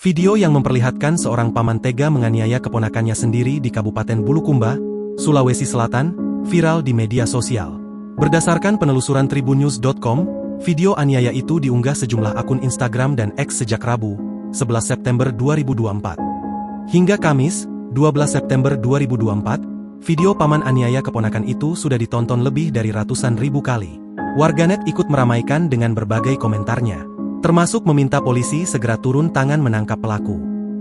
Video yang memperlihatkan seorang paman tega menganiaya keponakannya sendiri di Kabupaten Bulukumba, Sulawesi Selatan, viral di media sosial. Berdasarkan penelusuran tribunnews.com, video aniaya itu diunggah sejumlah akun Instagram dan X sejak Rabu, 11 September 2024. Hingga Kamis, 12 September 2024, video paman aniaya keponakan itu sudah ditonton lebih dari ratusan ribu kali. Warganet ikut meramaikan dengan berbagai komentarnya, termasuk meminta polisi segera turun tangan menangkap pelaku.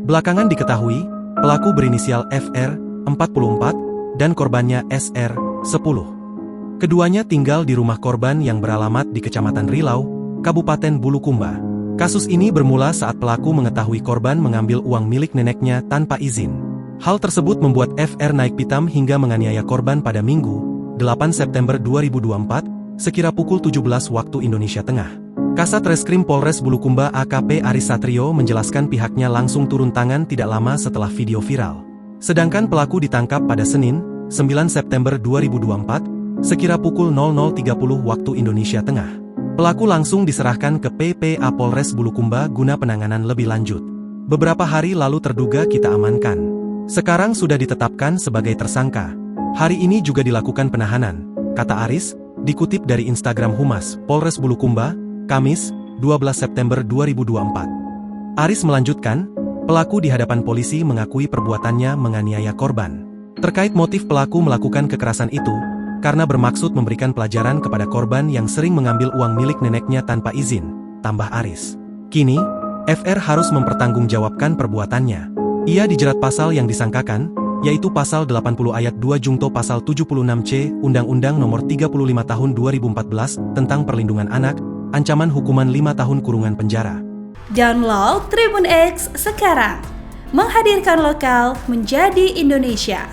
Belakangan diketahui, pelaku berinisial FR, 44, dan korbannya SR, 10. Keduanya tinggal di rumah korban yang beralamat di Kecamatan Rilau, Kabupaten Bulukumba. Kasus ini bermula saat pelaku mengetahui korban mengambil uang milik neneknya tanpa izin. Hal tersebut membuat FR naik pitam hingga menganiaya korban pada Minggu, 8 September 2024, sekira pukul 17 waktu Indonesia Tengah. Kasat Reskrim Polres Bulukumba AKP Aris Satrio menjelaskan pihaknya langsung turun tangan tidak lama setelah video viral. Sedangkan pelaku ditangkap pada Senin, 9 September 2024, sekira pukul 00.30 waktu Indonesia Tengah. Pelaku langsung diserahkan ke PPA Polres Bulukumba guna penanganan lebih lanjut. Beberapa hari lalu terduga kita amankan. Sekarang sudah ditetapkan sebagai tersangka. Hari ini juga dilakukan penahanan, kata Aris, dikutip dari Instagram Humas Polres Bulukumba, Kamis, 12 September 2024. Aris melanjutkan, pelaku di hadapan polisi mengakui perbuatannya menganiaya korban. Terkait motif pelaku melakukan kekerasan itu, karena bermaksud memberikan pelajaran kepada korban yang sering mengambil uang milik neneknya tanpa izin, tambah Aris. Kini, FR harus mempertanggungjawabkan perbuatannya. Ia dijerat pasal yang disangkakan, yaitu Pasal 80 Ayat 2 Jungto Pasal 76C Undang-Undang Nomor 35 Tahun 2014 tentang Perlindungan Anak, ancaman hukuman 5 tahun kurungan penjara. Download Tribun X sekarang, menghadirkan lokal menjadi Indonesia.